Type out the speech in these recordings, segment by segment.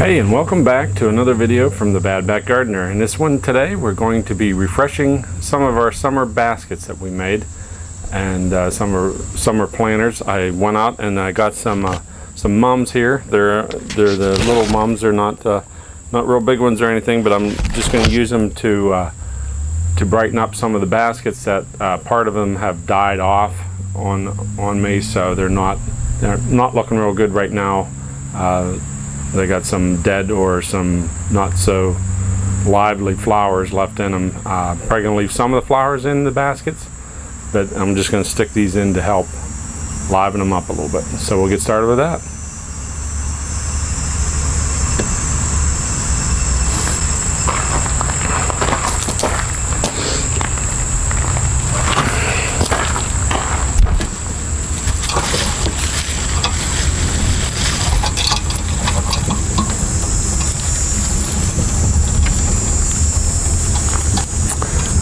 Hey, and welcome back to another video from the Bad Back Gardener. In this one today we're going to be refreshing some of our summer baskets that we made and summer planters. I went out and I got some mums here. They're the little mums. They're not real big ones or anything, but I'm just going to use them to brighten up some of the baskets that part of them have died off on me, so they're not looking real good right now. They got some dead or some not so lively flowers left in them. Probably going to leave some of the flowers in the baskets, but I'm just going to stick these in to help liven them up a little bit. So we'll get started with that.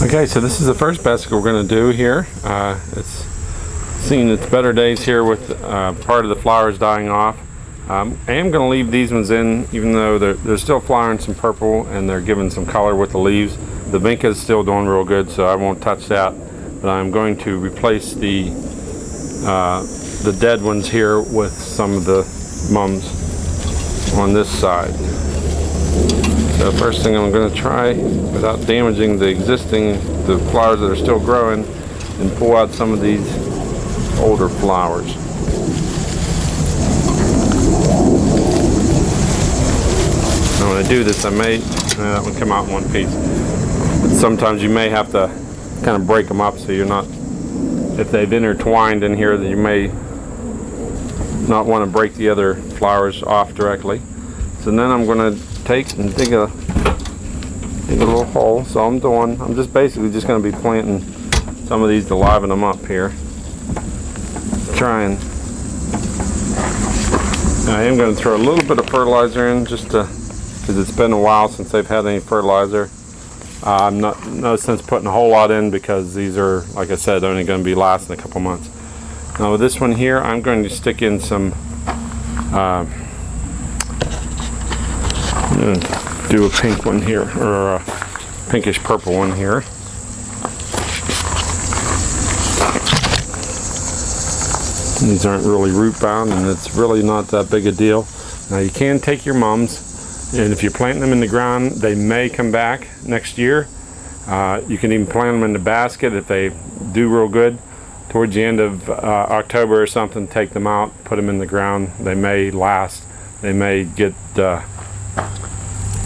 Okay, so this is the first basket we're going to do here. It's seen its better days here with part of the flowers dying off. I am going to leave these ones in, even though they're still flowering some purple and they're giving some color with the leaves. The vinca is still doing real good, so I won't touch that. But I'm going to replace the dead ones here with some of the mums on this side. So first thing I'm going to try, without damaging the flowers that are still growing, and pull out some of these older flowers. Now when I do this, I may, that one come out in one piece. But sometimes you may have to kind of break them up so you're not, if they've intertwined in here, then you may not want to break the other flowers off directly. So then I'm going to take and dig a little hole. So I'm just basically just going to be planting some of these to liven them up here. I am going to throw a little bit of fertilizer in just because it's been a while since they've had any fertilizer. I'm no sense putting a whole lot in because these are, like I said, only going to be lasting a couple months. Now with this one here, I'm going to stick in some do a pink one here, or a pinkish purple one here. These aren't really root bound, and it's really not that big a deal. Now you can take your mums, and if you're planting them in the ground, they may come back next year. You can even plant them in the basket if they do real good. Towards the end of October or something, take them out, put them in the ground. They may last. They may get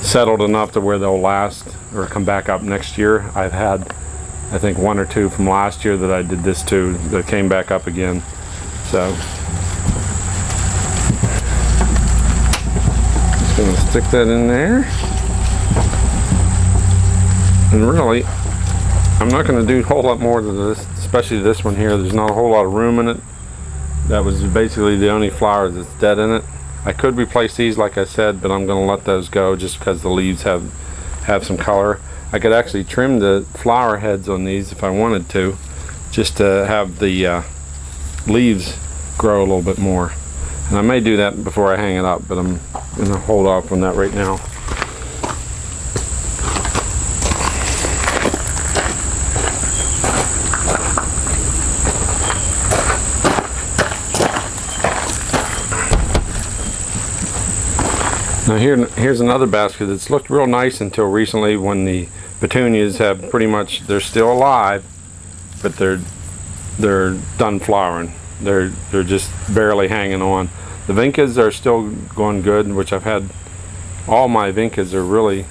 settled enough to where they'll last or come back up next year. I've had, I think, one or two from last year that I did this to that came back up again. So just going to stick that in there. And really, I'm not going to do a whole lot more than this, especially this one here. There's not a whole lot of room in it. That was basically the only flower that's dead in it. I could replace these, like I said, but I'm going to let those go just because the leaves have some color. I could actually trim the flower heads on these if I wanted to, just to have the leaves grow a little bit more. And I may do that before I hang it up, but I'm going to hold off on that right now. Now here's another basket that's looked real nice until recently, when the petunias have pretty much, they're still alive, but they're done flowering. They're just barely hanging on. The vincas are still going good, which I've had, all my vincas are really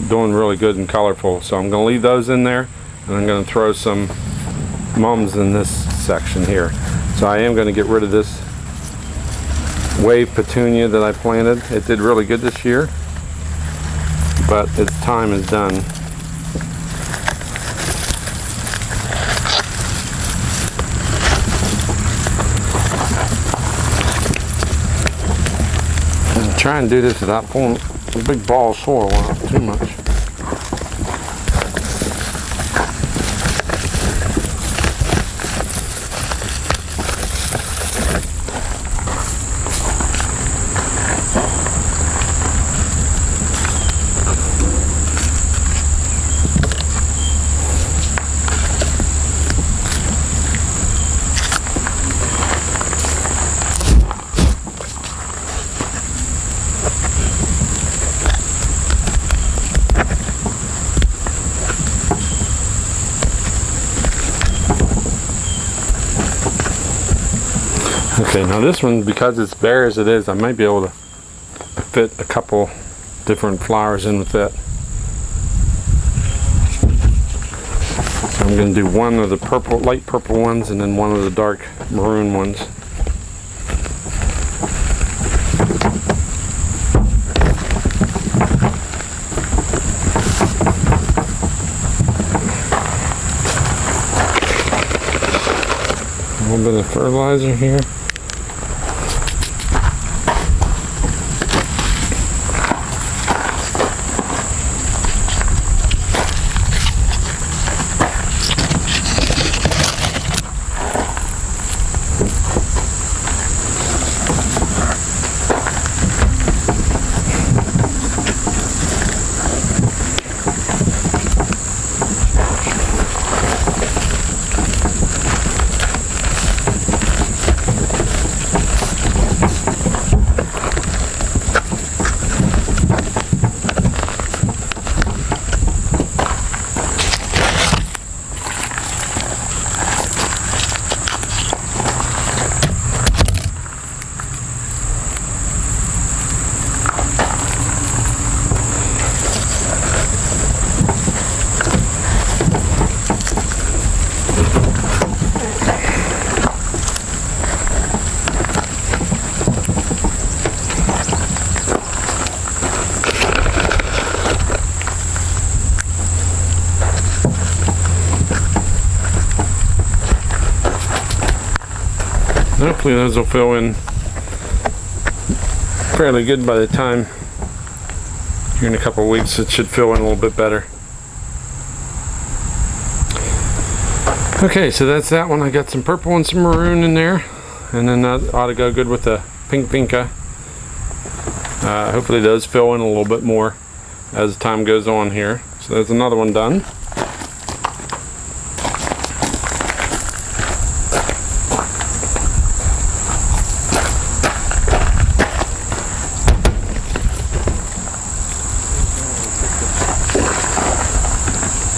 doing really good and colorful. So I'm going to leave those in there, and I'm going to throw some mums in this section here. So I am going to get rid of this wave petunia that I planted. It did really good this year, but its time is done. And try and do this without pulling a big ball of soil out too much. Okay, now this one, because it's bare as it is, I might be able to fit a couple different flowers in with that. So I'm going to do one of the purple, light purple ones, and then one of the dark maroon ones. A little bit of fertilizer here. Hopefully those will fill in fairly good by the time, here in a couple of weeks, it should fill in a little bit better. Okay, so that's that one. I got some purple and some maroon in there, and then that ought to go good with the pink vinca. Hopefully those fill in a little bit more as time goes on here. So there's another one done.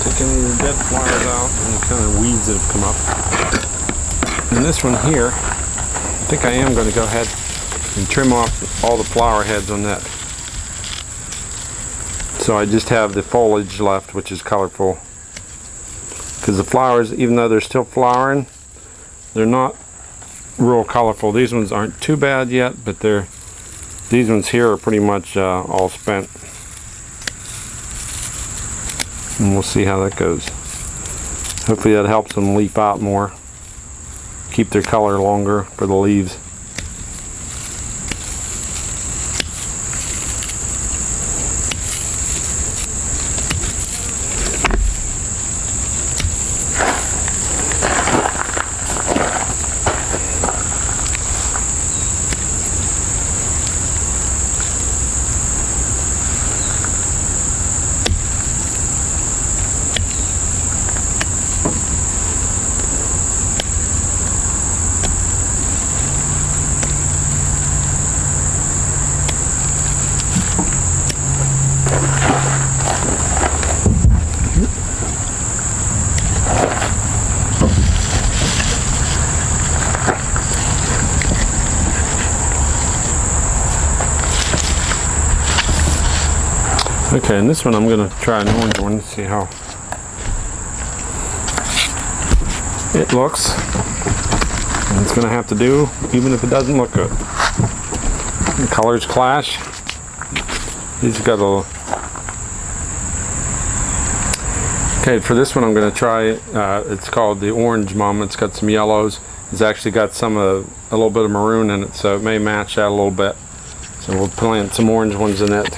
Taking the dead flowers out and the kind of weeds that have come up. And this one here, I think I am going to go ahead and trim off all the flower heads on that. So I just have the foliage left, which is colorful. Because the flowers, even though they're still flowering, they're not real colorful. These ones aren't too bad yet, but these ones here are pretty much all spent. And we'll see how that goes. Hopefully that helps them leaf out more, keep their color longer for the leaves. Okay, and this one I'm going to try an orange one to see how it looks. And it's going to have to do even if it doesn't look good. The colors clash. These got a little... Okay, for this one I'm going to try, it's called the Orange Mum. It's got some yellows. It's actually got a little bit of maroon in it, so it may match that a little bit. So we'll plant some orange ones in it.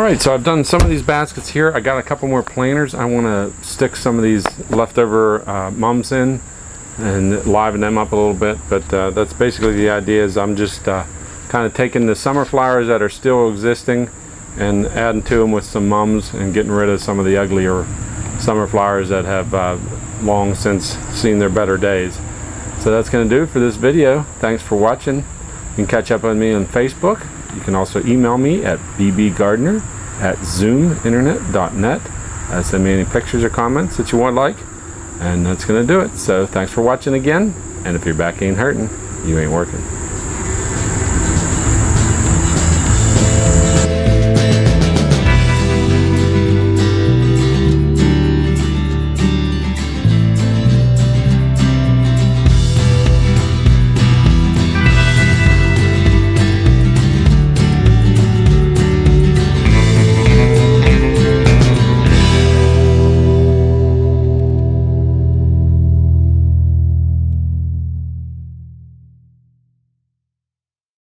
Alright, so I've done some of these baskets here. I got a couple more planters. I want to stick some of these leftover mums in and liven them up a little bit, but that's basically the idea. Is I'm just kind of taking the summer flowers that are still existing and adding to them with some mums and getting rid of some of the uglier summer flowers that have long since seen their better days. So that's going to do it for this video. Thanks for watching. You can catch up on me on Facebook. You can also email me at bbgardner@zoominternet.net. Send me any pictures or comments that you want like. And that's going to do it. So thanks for watching again. And if your back ain't hurting, you ain't working.